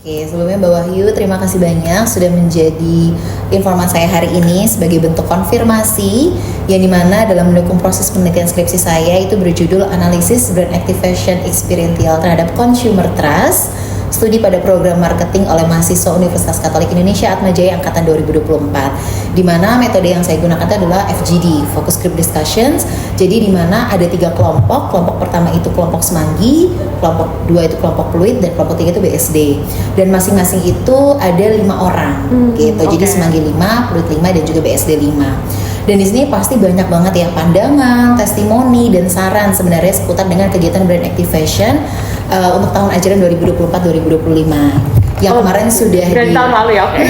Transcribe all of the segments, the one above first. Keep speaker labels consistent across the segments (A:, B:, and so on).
A: Oke, sebelumnya Mbak Wahyu, terima kasih banyak sudah menjadi informan saya hari ini sebagai bentuk konfirmasi yang dimana dalam mendukung proses penelitian skripsi saya itu berjudul Analisis Brand Activation Experiential terhadap Consumer Trust, studi pada program marketing oleh mahasiswa Universitas Katolik Indonesia Atmajaya angkatan 2024, di mana metode yang saya gunakan itu adalah FGD, Focus Group Discussions. Jadi di mana ada 3 kelompok. Kelompok pertama itu kelompok semanggi, kelompok 2 itu kelompok fluid, dan kelompok 3 itu BSD. Dan masing-masing itu ada 5 orang, gitu.
B: Okay.
A: Jadi semanggi 5, fluid 5, dan juga BSD 5. Dan di sini pasti banyak banget ya pandangan, testimoni, dan saran sebenarnya seputar dengan kegiatan brand activation untuk tahun ajaran 2024-2025. Yang kemarin sudah
B: dari tahun lalu ya, oke.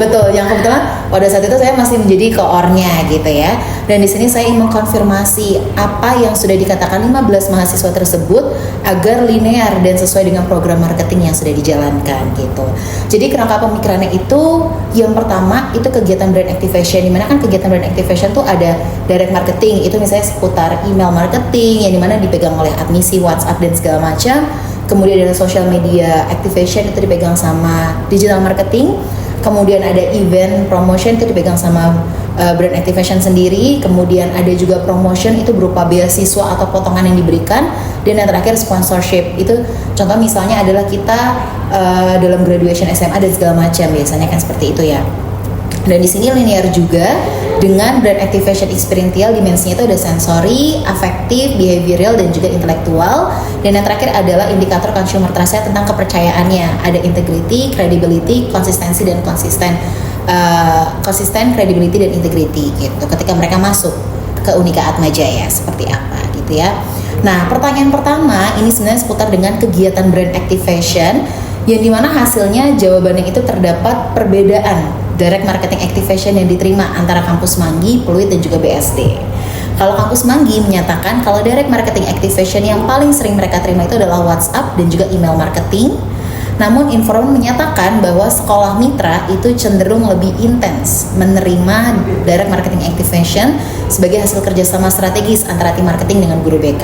A: Betul, yang kebetulan pada saat itu saya masih menjadi koornya gitu ya. Dan di sini saya ingin mengkonfirmasi apa yang sudah dikatakan 15 mahasiswa tersebut agar linear dan sesuai dengan program marketing yang sudah dijalankan gitu. Jadi kerangka pemikirannya itu yang pertama itu kegiatan brand activation, dimana kan kegiatan brand activation tuh ada direct marketing, itu misalnya seputar email marketing yang dimana dipegang oleh admisi, WhatsApp, dan segala macam. Kemudian ada social media activation, itu dipegang sama digital marketing. Kemudian ada event promotion, itu dipegang sama brand activation sendiri. Kemudian ada juga promotion, itu berupa beasiswa atau potongan yang diberikan. Dan yang terakhir sponsorship, itu contoh misalnya adalah kita dalam graduation SMA dan segala macam, biasanya kan seperti itu ya. Dan di sini linear juga dengan brand activation experiential, dimensinya itu ada sensory, affective, behavioral, dan juga intelektual. Dan yang terakhir adalah indikator consumer trust tentang kepercayaannya. Ada integrity, credibility, konsistensi, dan konsisten, credibility, dan integrity gitu. Ketika mereka masuk ke Unika Atmajaya seperti apa gitu ya. Nah, pertanyaan pertama ini sebenarnya seputar dengan kegiatan brand activation, yang dimana hasilnya jawabannya itu terdapat perbedaan direct marketing activation yang diterima antara kampus Manggi, Pluit, dan juga BSD. Kalau kampus Manggi menyatakan kalau direct marketing activation yang paling sering mereka terima itu adalah WhatsApp dan juga email marketing. Namun informan menyatakan bahwa sekolah mitra itu cenderung lebih intens menerima direct marketing activation sebagai hasil kerjasama strategis antara tim marketing dengan guru BK.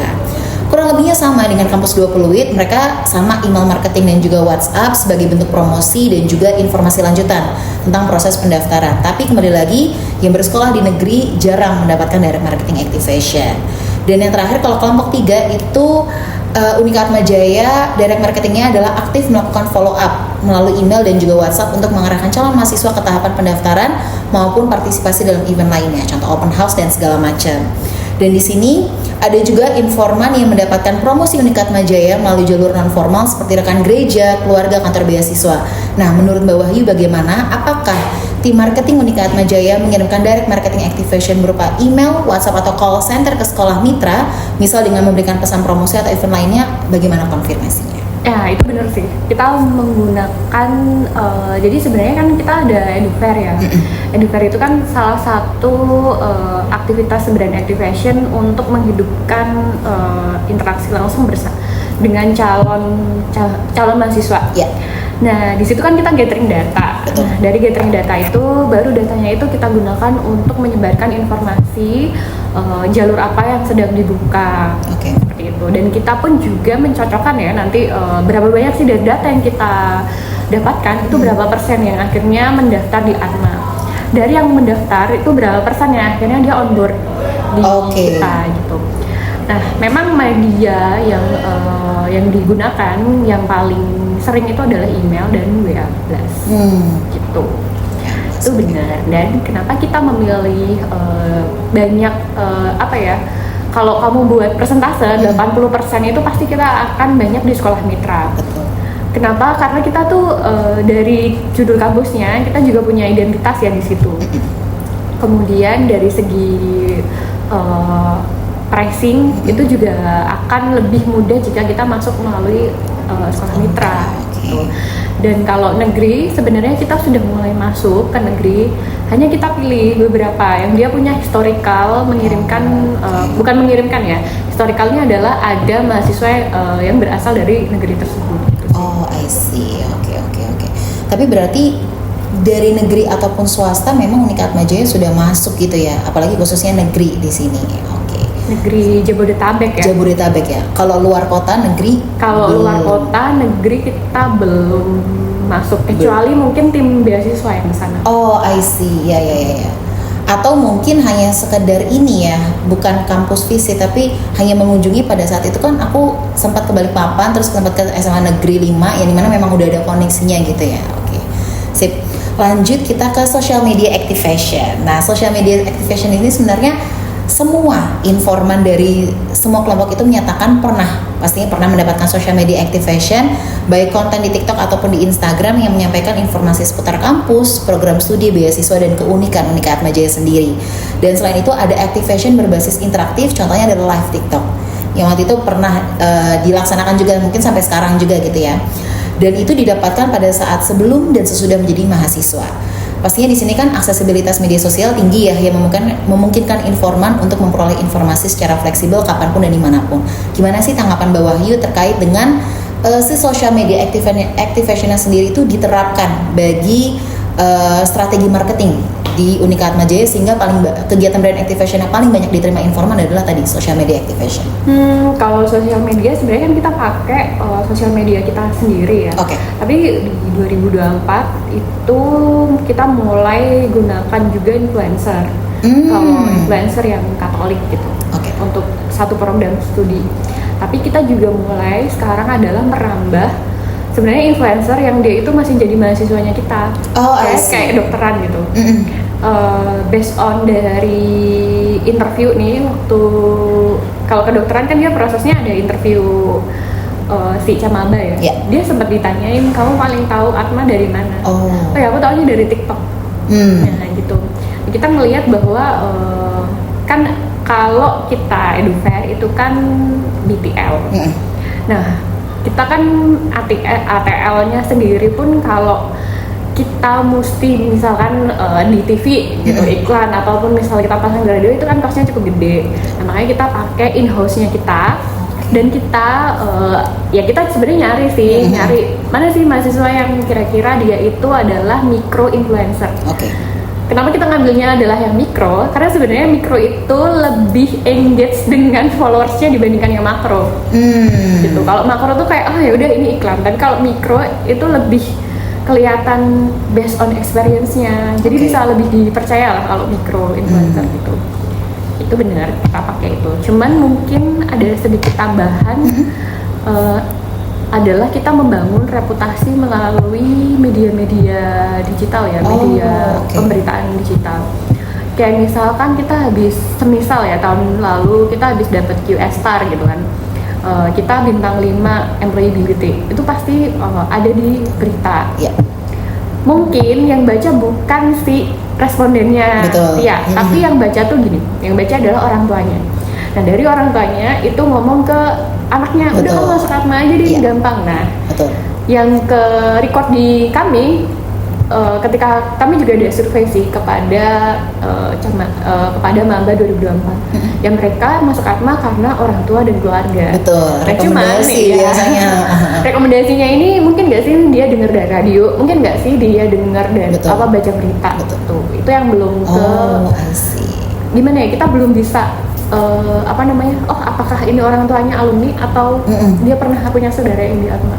A: Kurang lebihnya sama dengan kampus 2 Pluit, mereka sama email marketing dan juga WhatsApp sebagai bentuk promosi dan juga informasi lanjutan tentang proses pendaftaran. Tapi kembali lagi, yang bersekolah di negeri jarang mendapatkan direct marketing activation. Dan yang terakhir, kalau kelompok 3 itu Unika Atmajaya, direct marketingnya adalah aktif melakukan follow up melalui email dan juga WhatsApp untuk mengarahkan calon mahasiswa ke tahapan pendaftaran maupun partisipasi dalam event lainnya, contoh open house dan segala macam. Dan di sini ada juga informan yang mendapatkan promosi Unika Atmajaya melalui jalur non formal seperti rekan gereja, keluarga, kantor beasiswa. Nah, menurut Mbak Wahyu bagaimana? Apakah tim marketing Unika Atmajaya mengirimkan direct marketing activation berupa email, WhatsApp, atau call center ke sekolah mitra, misal dengan memberikan pesan promosi atau event lainnya? Bagaimana konfirmasinya?
B: Ya, itu benar sih. Kita menggunakan, jadi sebenarnya kan kita ada Edufair ya. Edufair itu kan salah satu aktivitas brand activation untuk menghidupkan interaksi langsung dengan calon mahasiswa.
A: Ya.
B: Nah, di situ kan kita gathering data.
A: Betul.
B: Nah, dari gathering data itu, baru datanya itu kita gunakan untuk menyebarkan informasi jalur apa yang sedang dibuka.
A: Oke.
B: Seperti itu. Dan kita pun juga mencocokkan ya nanti berapa banyak sih dari data yang kita dapatkan itu berapa persen yang akhirnya mendaftar di Atma. Dari yang mendaftar itu berapa persen yang akhirnya dia on board di kita gitu. Nah, memang media yang digunakan yang paling sering itu adalah email dan WA Plus gitu. Itu benar. Dan kenapa kita memilih banyak kalau kamu buat persentase 80% itu pasti kita akan banyak di sekolah mitra.
A: Betul.
B: Kenapa? Karena kita tuh dari judul kampusnya kita juga punya identitas ya di situ. Kemudian dari segi pricing itu juga akan lebih mudah jika kita masuk melalui sekolah mitra. Gitu. Dan kalau negeri sebenarnya kita sudah mulai masuk ke negeri, hanya kita pilih beberapa yang dia punya historical mengirimkan, bukan mengirimkan ya, historicalnya adalah ada mahasiswa yang berasal dari negeri tersebut. Gitu.
A: Oh, I see. Oke. Tapi berarti dari negeri ataupun swasta memang Unika Atmajaya sudah masuk gitu ya, apalagi khususnya negeri di sini. Oke.
B: Negeri Jabodetabek ya.
A: Jabodetabek ya. Kalau luar kota negeri?
B: Kalau luar kota negeri kita belum masuk, kecuali mungkin tim beasiswa yang ke sana.
A: Oh, I see. Ya. Atau mungkin hanya sekedar ini ya, bukan kampus visit tapi hanya mengunjungi. Pada saat itu kan aku sempat ke Balikpapan, terus sempat ke SMA Negeri 5 yang dimana memang udah ada koneksinya gitu ya. Oke, sip. Lanjut kita ke social media activation. Nah, social media activation ini sebenarnya semua informan dari semua kelompok itu menyatakan pastinya pernah mendapatkan social media activation, baik konten di TikTok ataupun di Instagram yang menyampaikan informasi seputar kampus, program studi, beasiswa, dan keunikan Unika Atmajaya sendiri. Dan selain itu ada activation berbasis interaktif, contohnya adalah live TikTok yang waktu itu pernah dilaksanakan juga, mungkin sampai sekarang juga gitu ya. Dan itu didapatkan pada saat sebelum dan sesudah menjadi mahasiswa. Pastinya di sini kan aksesibilitas media sosial tinggi ya, yang memungkinkan informan untuk memperoleh informasi secara fleksibel kapanpun dan dimanapun. Gimana sih tanggapan Mbak Wahyu terkait dengan si social media activation sendiri itu diterapkan bagi strategi marketing di Unika Atmajaya, sehingga kegiatan brand activation yang paling banyak diterima informan adalah tadi social media activation.
B: Kalau social media sebenarnya kan kita pakai social media kita sendiri ya.
A: Oke.
B: Tapi di 2024 itu kita mulai gunakan juga influencer. Kalau influencer yang Katolik gitu.
A: Oke.
B: Untuk satu program studi. Tapi kita juga mulai sekarang adalah merambah sebenarnya influencer yang dia itu masih jadi mahasiswanya kita.
A: Oh, I see.
B: Kayak dokteran gitu. Based on dari interview nih, waktu kalau kedokteran kan dia prosesnya ada interview si Camaba ya.
A: Yeah.
B: Dia sempat ditanyain, kamu paling tahu Atma dari mana?
A: Oh
B: ya aku taunya dari TikTok. Nah gitu. Kita melihat bahwa kan kalau kita Edufair itu kan BTL. Nah kita kan ATL-nya sendiri pun kalau kita mesti misalkan di TV gitu iklan ataupun misalnya kita pasang di radio itu kan costnya cukup gede. Nah, makanya kita pakai in-house-nya kita, dan kita ya kita sebenarnya nyari mana sih mahasiswa yang kira-kira dia itu adalah micro influencer.
A: Oke.
B: Kenapa kita ngambilnya adalah yang mikro? Karena sebenarnya mikro itu lebih engage dengan followersnya dibandingkan yang makro. Gitu. Kalau makro tuh kayak ya udah ini iklan, tapi kalau mikro itu lebih kelihatan based on experience-nya. Jadi bisa lebih dipercaya lah kalau mikro influencer gitu. Itu benar kita pakai itu. Cuman mungkin ada sedikit tambahan adalah kita membangun reputasi melalui media-media digital ya, media pemberitaan digital. Kayak misalkan kita semisal ya tahun lalu kita habis dapat QS Star gitu kan. Kita bintang 5 employability itu pasti ada di berita.
A: Yeah.
B: Mungkin yang baca bukan si respondennya, ya, tapi yang baca tuh gini, yang baca adalah orang tuanya. Nah dari orang tuanya itu ngomong ke anaknya, udah kamu masuk Atma aja deh, gampang. Nah, yang ke record di kami. Ketika kami juga ada survei sih kepada kepada Maba 2024 yang mereka masuk Atma karena orang tua dan keluarga.
A: Rekomendasi biasanya.
B: Rekomendasinya ini mungkin nggak sih dia dengar dari radio, mungkin nggak sih dia dengar dari baca berita. Tuh, itu yang belum gimana ya, kita belum bisa apakah ini orang tuanya alumni atau dia pernah punya saudara yang di Atma.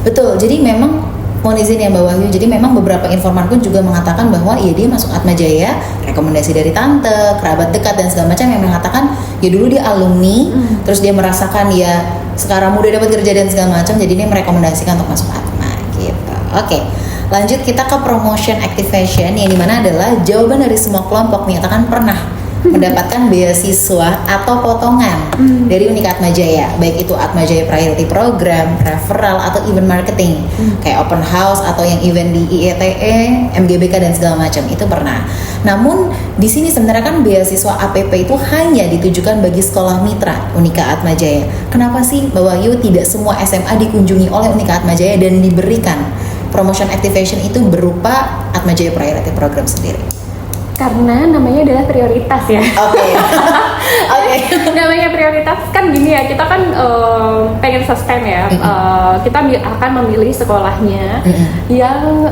A: Betul. Jadi memang mohon izin ya Mbak Wahyu, jadi memang beberapa informan pun juga mengatakan bahwa ya dia masuk Atmajaya rekomendasi dari tante, kerabat dekat dan segala macam yang mengatakan ya dulu dia alumni, terus dia merasakan ya sekarang udah dapat kerja dan segala macam, jadi dia merekomendasikan untuk masuk Atma gitu. Oke, lanjut kita ke promotion activation yang dimana adalah jawaban dari semua kelompok menyatakan pernah mendapatkan beasiswa atau potongan dari Unika Atmajaya, baik itu Atmajaya Priority Program, referral atau event marketing kayak open house atau yang event di IETE, MGBK dan segala macam itu pernah. Namun di sini sebenarnya kan beasiswa APP itu hanya ditujukan bagi sekolah mitra Unika Atmajaya. Kenapa sih Mbak Wahyu tidak semua SMA dikunjungi oleh Unika Atmajaya dan diberikan promotion activation itu berupa Atmajaya Priority Program sendiri?
B: Karena namanya adalah prioritas ya. Oke. Namanya prioritas kan gini ya, kita kan pengen sustain ya. Kita akan memilih sekolahnya yang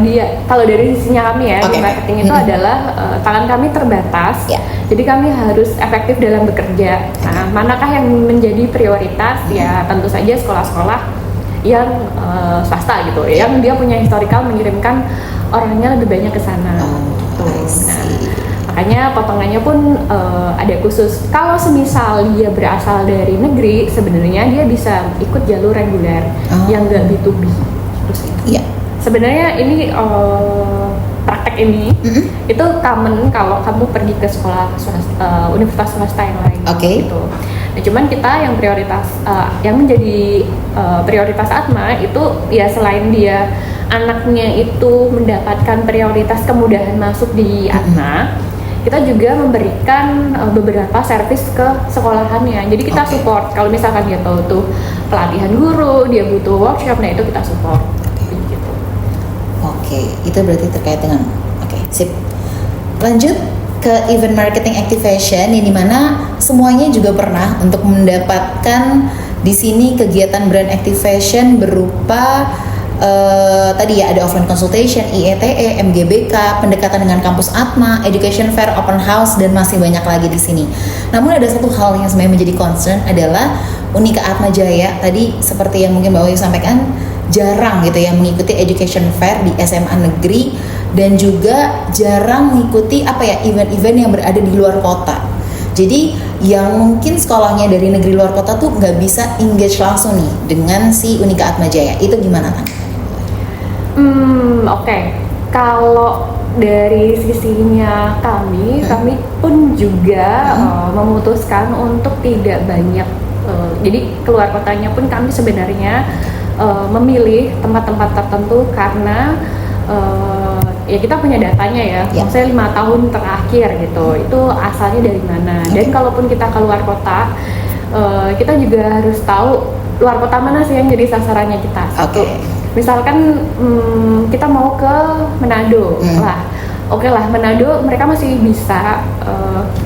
B: dia kalau dari sisinya kami ya di marketing itu adalah tangan kami terbatas. Jadi kami harus efektif dalam bekerja. Nah, manakah yang menjadi prioritas? Ya tentu saja sekolah-sekolah yang swasta gitu, yang dia punya historical mengirimkan orangnya lebih banyak ke sana. Tuh. Nah, makanya potongannya pun ada khusus. Kalau semisal dia berasal dari negeri, sebenarnya dia bisa ikut jalur reguler yang nggak B2B. Terus
A: Iya.
B: sebenarnya ini praktek ini itu common kalau kamu pergi ke sekolah swasta, universitas swasta yang lain. Gitu. Nah, cuman kita yang prioritas yang menjadi prioritas Atma itu ya selain dia anaknya itu mendapatkan prioritas kemudahan masuk di Atma, kita juga memberikan beberapa servis ke sekolahannya. Jadi kita support kalau misalkan dia butuh pelatihan guru, dia butuh workshop, nah itu kita support. Gitu.
A: Itu berarti terkait dengan sip. Lanjut ke event marketing activation yang dimana semuanya juga pernah untuk mendapatkan di sini kegiatan brand activation berupa tadi ya ada offline consultation, IETE, MGBK, pendekatan dengan kampus Atma, education fair, open house, dan masih banyak lagi di sini. Namun ada satu hal yang sebenarnya menjadi concern adalah Unika Atma Jaya tadi seperti yang mungkin Mbak Wahyu sampaikan jarang gitu ya mengikuti education fair di SMA negeri dan juga jarang mengikuti event-event yang berada di luar kota. Jadi yang mungkin sekolahnya dari negeri luar kota tuh nggak bisa engage langsung nih dengan si Unika Atma Jaya. Itu gimana kan?
B: Kalau dari sisinya kami pun juga memutuskan untuk tidak banyak. Jadi keluar kotanya pun kami sebenarnya memilih tempat-tempat tertentu karena ya kita punya datanya ya. Maksudnya 5 tahun terakhir gitu, itu asalnya dari mana. Dan kalaupun kita keluar kota, kita juga harus tahu luar kota mana sih yang jadi sasarannya kita. Misalkan kita mau ke Manado lah, Manado mereka masih bisa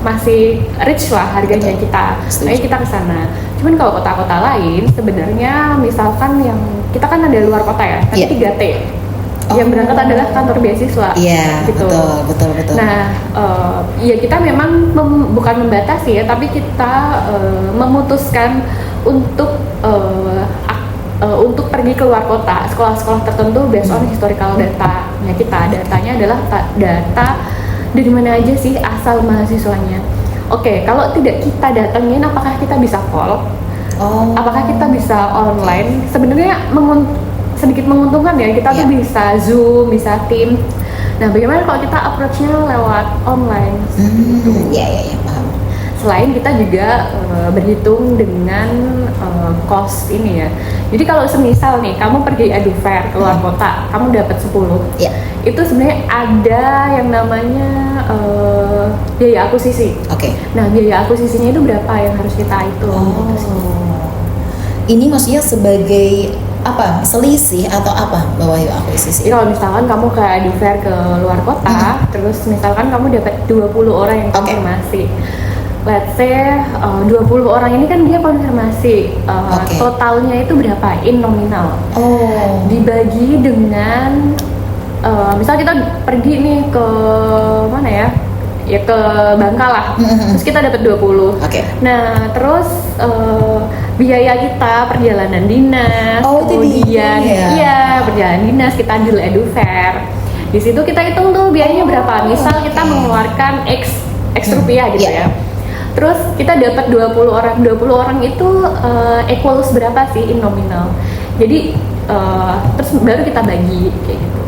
B: masih rich lah harganya kita, ayo kita ke sana. Cuman kalau kota-kota lain sebenarnya misalkan yang kita kan ada luar kota ya, tapi 3T yang berangkat adalah kantor beasiswa. Gitu. Betul. Nah, ya kita memang bukan membatasi ya, tapi kita memutuskan untuk pergi ke luar kota, sekolah-sekolah tertentu based on historical datanya kita. Datanya adalah data dari mana aja sih asal mahasiswanya. Kalau tidak kita datengin, apakah kita bisa call? Apakah kita bisa online? Sebenarnya sedikit menguntungkan ya, kita tuh bisa Zoom, bisa Teams. Nah, bagaimana kalau kita approach-nya lewat online?
A: Paham.
B: Selain kita juga berhitung dengan cost ini ya. Jadi kalau semisal nih kamu pergi edu fair keluar kota, kamu dapat 10. Itu sebenarnya ada yang namanya biaya akuisisi. Nah, biaya akuisisinya itu berapa yang harus kita hitung?
A: Ini maksudnya sebagai apa? Selisih atau apa Mbak Wahyu akuisisi?
B: Kalau misalkan kamu ke edu fair ke luar kota, terus misalkan kamu dapat 20 orang yang konfirmasi. Let's say 20 orang ini kan dia konfirmasi, totalnya itu berapa in nominal, dibagi dengan misal kita pergi nih ke mana ya ke Bangka lah, terus kita dapat 20. Nah terus biaya kita perjalanan dinas, kemudian perjalanan dinas kita deal edu fair, di situ kita hitung tuh biayanya berapa. Misal kita mengeluarkan X rupiah gitu ya. Terus kita dapat 20 orang itu equals berapa sih in nominal. Jadi terus baru kita bagi kayak gitu.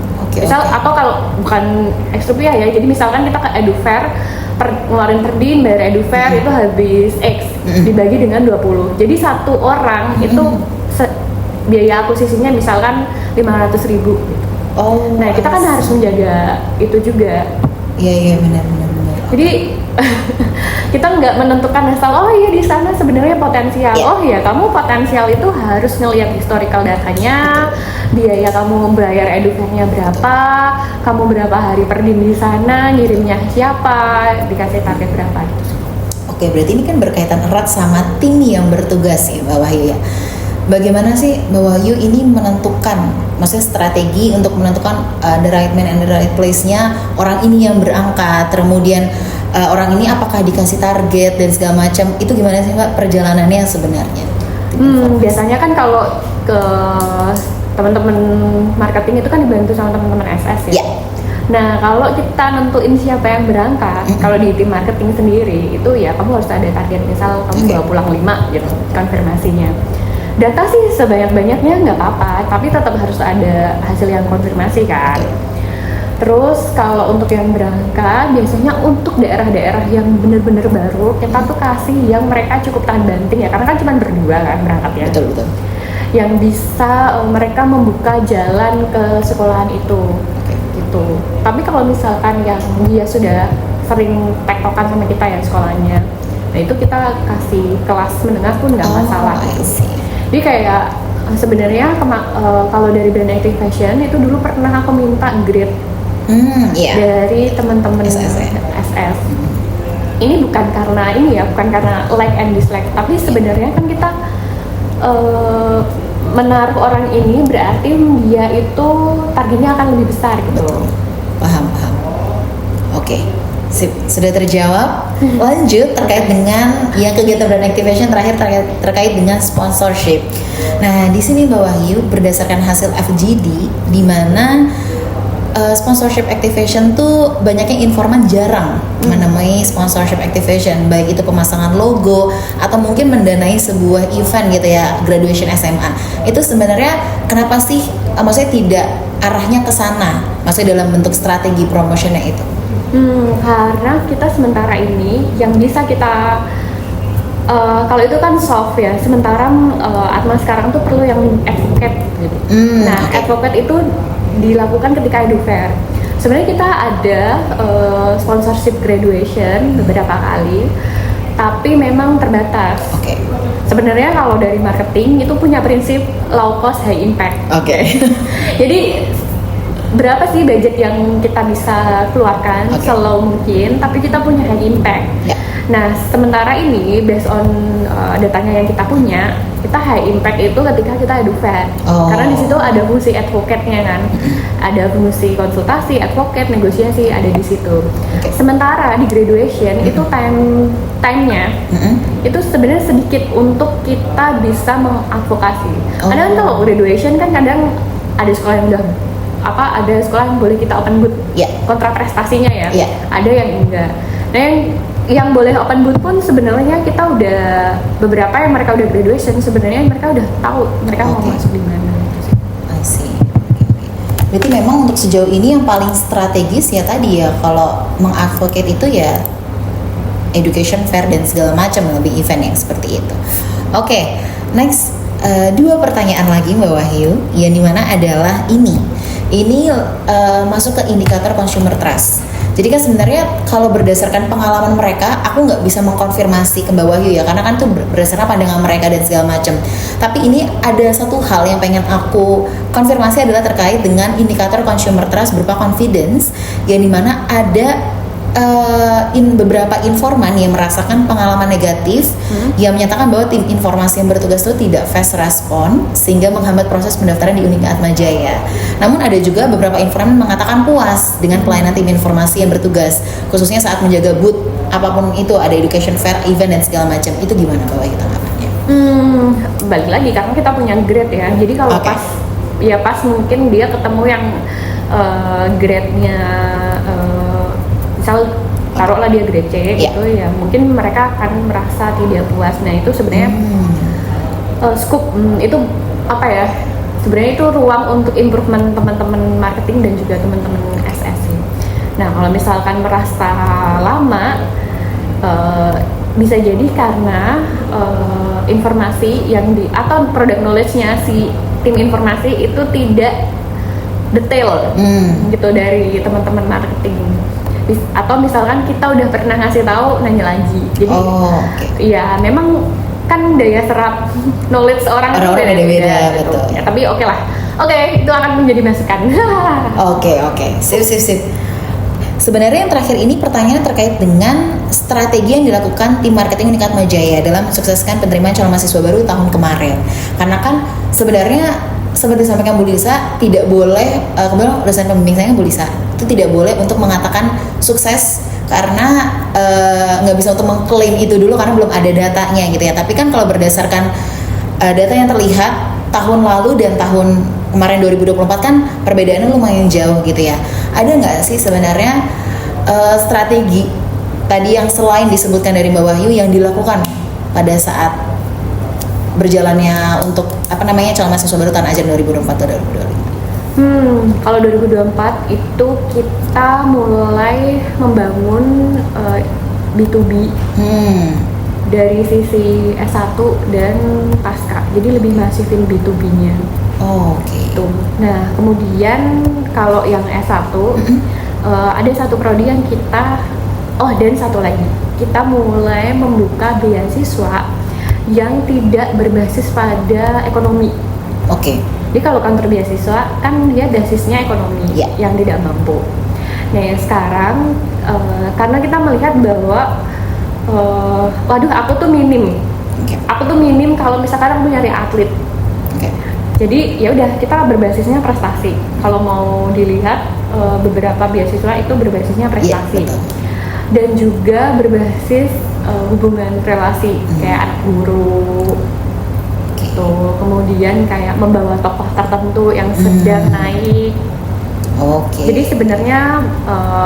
B: Atau kalau bukan X rupiah ya, jadi misalkan kita ke edu fair ngeluarin per din bayar edu fair itu habis X dibagi dengan 20. Jadi satu orang itu biaya akuisisinya misalkan 500.000 gitu. Nah, kita kan harus menjaga itu juga.
A: Iya benar.
B: Jadi kita nggak menentukan asal di sana sebenarnya potensial. Kamu potensial itu harus ngelihat historical datanya, biaya kamu bayar edufairnya berapa, kamu berapa hari per din di sana, ngirimnya siapa, dikasih target berapa gitu.
A: Berarti ini kan berkaitan erat sama tim yang bertugas ya Mbak Wahyu ya. Bagaimana sih Mbak Wahyu ini menentukan, maksudnya strategi untuk menentukan the right man and the right place-nya orang ini yang berangkat, kemudian orang ini apakah dikasih target dan segala macam, itu gimana sih Mbak perjalanannya sebenarnya?
B: Biasanya kan kalau ke teman-teman marketing itu kan dibantu sama teman-teman SS ya.
A: Yeah.
B: Nah, kalau kita nentuin siapa yang berangkat, kalau di tim marketing sendiri itu ya kamu harus ada target, misal kamu bawa pulang 5 gitu konfirmasinya. Data sih sebanyak-banyaknya nggak apa-apa, tapi tetap harus ada hasil yang konfirmasi kan. Terus kalau untuk yang berangkat, biasanya untuk daerah-daerah yang benar-benar baru, kita tuh kasih yang mereka cukup tahan banting ya, karena kan cuma berdua kan berangkat ya.
A: Betul.
B: Yang bisa mereka membuka jalan ke sekolahan itu, gitu. Tapi kalau misalkan yang dia sudah sering tektokan sama kita ya sekolahnya, nah itu kita kasih kelas menengah pun nggak masalah. Jadi kayak sebenarnya kalau dari brand active fashion itu dulu pernah aku minta grade dari teman-teman SS. Ini bukan karena bukan karena like and dislike, tapi sebenarnya kan kita menaruh orang ini berarti dia itu targetnya akan lebih besar gitu.
A: Betul. Paham. Oke. Sip, sudah terjawab. Lanjut terkait dengan yang kegiatan brand activation terakhir terkait dengan sponsorship. Nah, di sini Mbak Wahyu berdasarkan hasil FGD di mana sponsorship activation tuh banyaknya informan jarang menamai sponsorship activation, baik itu pemasangan logo atau mungkin mendanai sebuah event gitu ya, graduation SMA. Itu sebenarnya kenapa sih maksudnya tidak arahnya ke sana, maksudnya dalam bentuk strategi promotionnya itu?
B: Karena kita sementara ini yang bisa kita kalau itu kan soft ya, sementara Atma sekarang tuh perlu yang advocate gitu. Advocate itu dilakukan ketika edu fair. Sebenarnya kita ada sponsorship graduation beberapa kali, tapi memang terbatas. Sebenarnya kalau dari marketing itu punya prinsip low cost high impact. Jadi berapa sih budget yang kita bisa keluarkan slow mungkin, tapi kita punya high impact. Nah, sementara ini based on datanya yang kita punya, kita high impact itu ketika kita edu fair. Karena di situ ada fungsi advocate-nya kan. Ada fungsi konsultasi, advocate, negosiasi ada di situ. Sementara di graduation itu time-nya itu sebenarnya sedikit untuk kita bisa mengadvokasi. Kadang kalau graduation kan kadang ada sekolah yang udah ada sekolah yang boleh kita open booth kontra prestasinya ya. Ada yang enggak. Nah, yang boleh open booth pun sebenarnya kita udah beberapa yang mereka udah graduation, sebenarnya mereka udah tahu mereka mau masuk di mana.
A: I see. Berarti memang untuk sejauh ini yang paling strategis ya tadi ya, kalau mengadvocate itu ya education fair dan segala macam, lebih event yang seperti itu. Next, 2 pertanyaan lagi Mbak Wahyu, yang dimana adalah ini masuk ke indikator consumer trust. Jadi kan sebenarnya kalau berdasarkan pengalaman mereka, aku nggak bisa mengkonfirmasi ke Mbak Wahyu ya, karena kan itu berdasarkan pandangan mereka dan segala macam. Tapi ini ada satu hal yang pengen aku konfirmasi adalah terkait dengan indikator consumer trust berupa confidence, yang dimana ada beberapa informan yang merasakan pengalaman negatif yang menyatakan bahwa tim informasi yang bertugas itu tidak fast respon sehingga menghambat proses pendaftaran di Unika Atma Jaya. Namun ada juga beberapa informan mengatakan puas dengan pelayanan tim informasi yang bertugas, khususnya saat menjaga booth apapun itu, ada education fair, event dan segala macam. Itu gimana Mbak Wahyu tanggapannya?
B: Balik lagi karena kita punya grade ya. Jadi kalau pas mungkin dia ketemu yang grade-nya misal taruhlah dia grade C gitu ya, mungkin mereka akan merasa tidak puas. Nah itu sebenarnya scope itu sebenarnya itu ruang untuk improvement teman-teman marketing dan juga teman-teman SS. Nah kalau misalkan merasa lama, bisa jadi karena informasi yang atau product knowledge-nya si tim informasi itu tidak detail gitu dari teman-teman marketing. Atau misalkan kita udah pernah ngasih tahu, nanya lagi. Jadi ya memang kan daya serap knowledge orang beda-beda gitu.
A: Betul.
B: Ya, tapi oke lah. Itu akan menjadi masukan.
A: Sip. Sebenarnya yang terakhir ini pertanyaan terkait dengan strategi yang dilakukan tim marketing Unika Atma Jaya dalam mensukseskan penerimaan calon mahasiswa baru tahun kemarin. Karena kan sebenarnya seperti disampaikan Bu Lisa, tidak boleh, kemudian dosen pembimbing saya Bu Lisa, itu tidak boleh untuk mengatakan sukses karena nggak bisa untuk mengklaim itu dulu karena belum ada datanya gitu ya. Tapi kan kalau berdasarkan data yang terlihat tahun lalu dan tahun kemarin 2024 kan perbedaannya lumayan jauh gitu ya. Ada nggak sih sebenarnya strategi tadi yang selain disebutkan dari Mbak Wahyu yang dilakukan pada saat berjalannya untuk calon mahasiswa baru tahun ajaran 2024 atau 2025?
B: Kalau 2024 itu kita mulai membangun B2B dari sisi S1 dan pasca, jadi lebih masifin B2B-nya.
A: Oke.
B: Nah, kemudian kalau yang S1 ada satu prodi yang kita dan satu lagi, kita mulai membuka beasiswa yang tidak berbasis pada ekonomi.
A: Oke.
B: Jadi kalau kantor beasiswa kan dia basisnya ekonomi yang tidak mampu. Nah, yang sekarang karena kita melihat bahwa aku tuh minim. Aku tuh minim kalau misalkan aku nyari atlet. Jadi ya udah, kita berbasisnya prestasi. Kalau mau dilihat beberapa beasiswa itu berbasisnya prestasi. Dan juga berbasis hubungan relasi kayak anak guru. Kemudian kayak membawa tokoh tertentu yang sedang naik. Jadi sebenarnya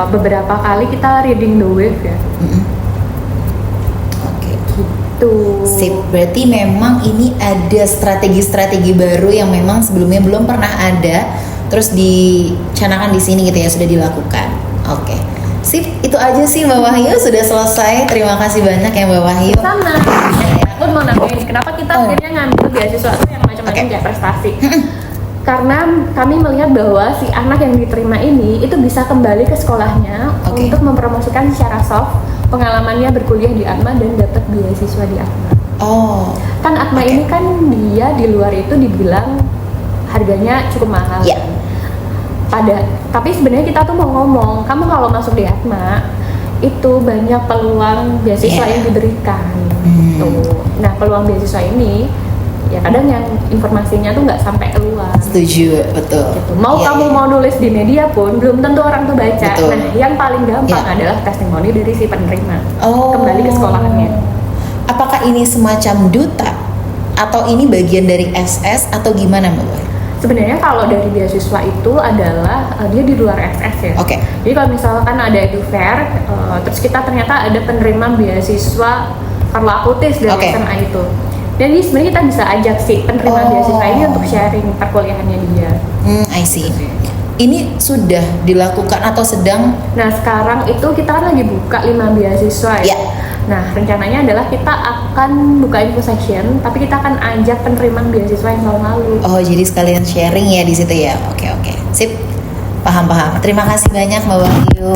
B: beberapa kali kita reading the wave ya. Gitu.
A: Sip, berarti memang ini ada strategi-strategi baru yang memang sebelumnya belum pernah ada, terus dicanangkan di sini gitu ya, sudah dilakukan. Oke. Sip, itu aja sih Mbak Wahyu, sudah selesai. Terima kasih banyak ya Mbak Wahyu.
B: Sama. Aku mau nanyain, kenapa kita akhirnya ngambil beasiswa itu yang macam-macam kayak prestasi? Karena kami melihat bahwa si anak yang diterima ini itu bisa kembali ke sekolahnya untuk mempromosikan secara soft pengalamannya berkuliah di ATMA dan dapat beasiswa di ATMA. Kan ATMA ini kan dia di luar itu dibilang harganya cukup mahal. Tapi sebenarnya kita tuh mau ngomong, kamu kalau masuk di ATMA itu banyak peluang beasiswa yang diberikan. Nah, peluang beasiswa ini ya kadang yang informasinya tuh nggak sampai keluar.
A: Setuju, betul.
B: Mau kamu mau nulis di media pun belum tentu orang tuh baca. Nah, yang paling gampang adalah testimoni dari si penerima kembali ke sekolahannya.
A: Apakah ini semacam duta atau ini bagian dari SS atau gimana Mbak?
B: Sebenarnya kalau dari beasiswa itu adalah dia di luar SS ya. Jadi kalau misalkan ada EduFair, terus kita ternyata ada penerima beasiswa Carlo Acutis dari SMA itu. Jadi sebenarnya kita bisa ajak si penerima beasiswa ini untuk sharing perkuliahannya dia.
A: I see. Ini sudah dilakukan atau sedang?
B: Nah, sekarang itu kita kan lagi buka 5 beasiswa ya. Nah, rencananya adalah kita akan buka info section, tapi kita akan ajak penerimaan beasiswa yang tahun lalu.
A: Jadi sekalian sharing ya di situ ya. Oke. Sip. Paham. Terima kasih banyak Mbak Wahyu.